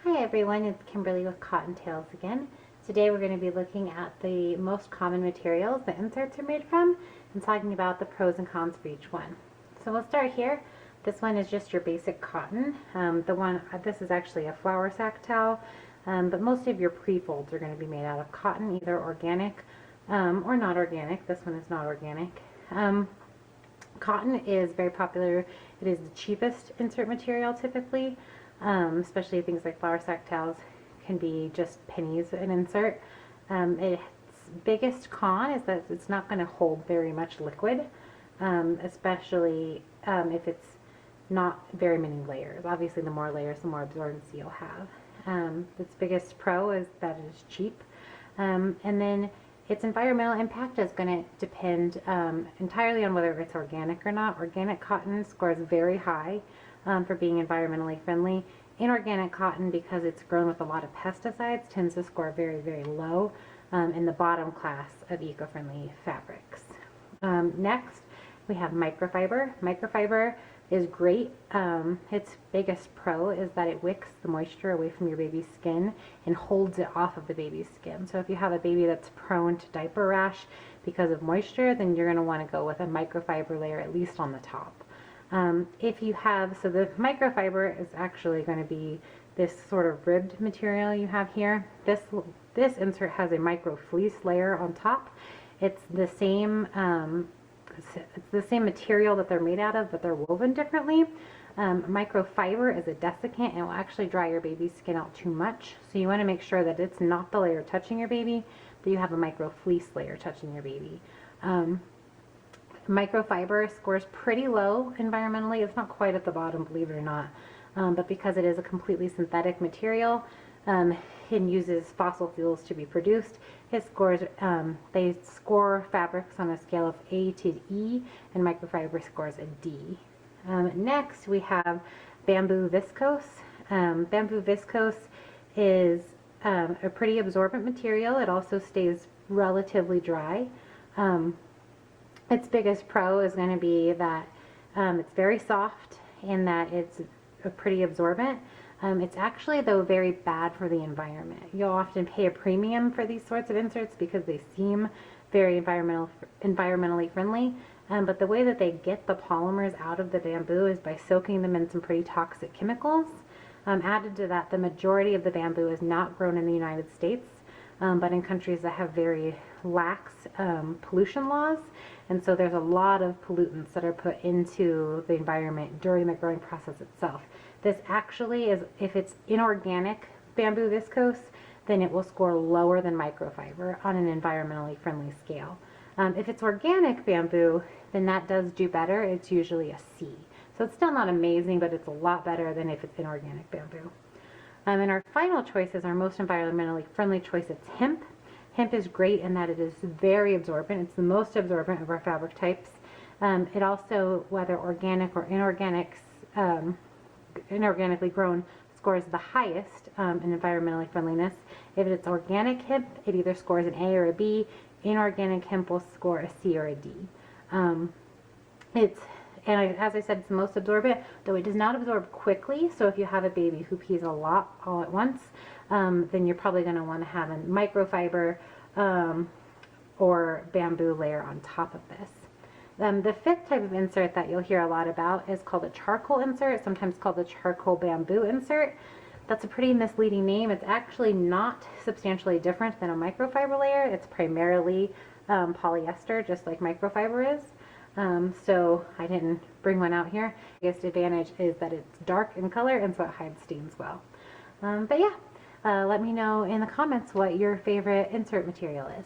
Hi everyone, it's Kimberly with Cottontails again. Today we're going to be looking at the most common materials the inserts are made from and talking about the pros and cons for each one. So we'll start here. This one is just your basic cotton. This is actually a flour sack towel, but most of your pre-folds are going to be made out of cotton, either organic or not organic. This one is not organic. Cotton is very popular. It is the cheapest insert material typically. Especially things like flour sack towels can be just pennies an insert. Its biggest con is that it's not going to hold very much liquid, especially if it's not very many layers. Obviously the more layers, the more absorbency you'll have. Its biggest pro is that it is cheap, and then its environmental impact is going to depend entirely on whether it's organic or not. Organic cotton scores very high for being environmentally friendly. Inorganic cotton, because it's grown with a lot of pesticides, tends to score very, very low in the bottom class of eco-friendly fabrics. Next, we have microfiber. Microfiber is great. Its biggest pro is that it wicks the moisture away from your baby's skin and holds it off of the baby's skin. So if you have a baby that's prone to diaper rash because of moisture, then you're going to want to go with a microfiber layer at least on the top. So the microfiber is actually going to be this sort of ribbed material you have here. This insert has a micro fleece layer on top. It's the same material that they're made out of, but they're woven differently. Microfiber is a desiccant and it will actually dry your baby's skin out too much. So you want to make sure that it's not the layer touching your baby, but you have a micro fleece layer touching your baby. Microfiber scores pretty low environmentally. It's not quite at the bottom, believe it or not, but because it is a completely synthetic material and uses fossil fuels to be produced, they score fabrics on a scale of A to E, and microfiber scores a D. Next, we have bamboo viscose. Bamboo viscose is a pretty absorbent material. It also stays relatively dry. Its biggest pro is going to be that it's very soft and that it's pretty absorbent. It's actually, though, very bad for the environment. You'll often pay a premium for these sorts of inserts because they seem very environmentally friendly, but the way that they get the polymers out of the bamboo is by soaking them in some pretty toxic chemicals. Added to that, the majority of the bamboo is not grown in the United States, but in countries that have very lax pollution laws, and so there's a lot of pollutants that are put into the environment during the growing process itself. This actually is, if it's inorganic bamboo viscose, then it will score lower than microfiber on an environmentally friendly scale. If it's organic bamboo, then that does do better. It's usually a C. So it's still not amazing, but it's a lot better than if it's inorganic bamboo. And our final choice is our most environmentally friendly choice. It's hemp. Hemp is great in that it is very absorbent. It's the most absorbent of our fabric types. It also, whether organic or inorganically grown, scores the highest in environmentally friendliness. If it's organic hemp, it either scores an A or a B. Inorganic hemp will score a C or a D. As I said, it's the most absorbent, though it does not absorb quickly. So if you have a baby who pees a lot all at once, then you're probably going to want to have a microfiber or bamboo layer on top of this. The fifth type of insert that you'll hear a lot about is called a charcoal insert, sometimes called the charcoal bamboo insert. That's a pretty misleading name. It's actually not substantially different than a microfiber layer. It's primarily polyester, just like microfiber is. So I didn't bring one out here. The biggest advantage is that it's dark in color and so it hides stains well. But yeah, let me know in the comments what your favorite insert material is.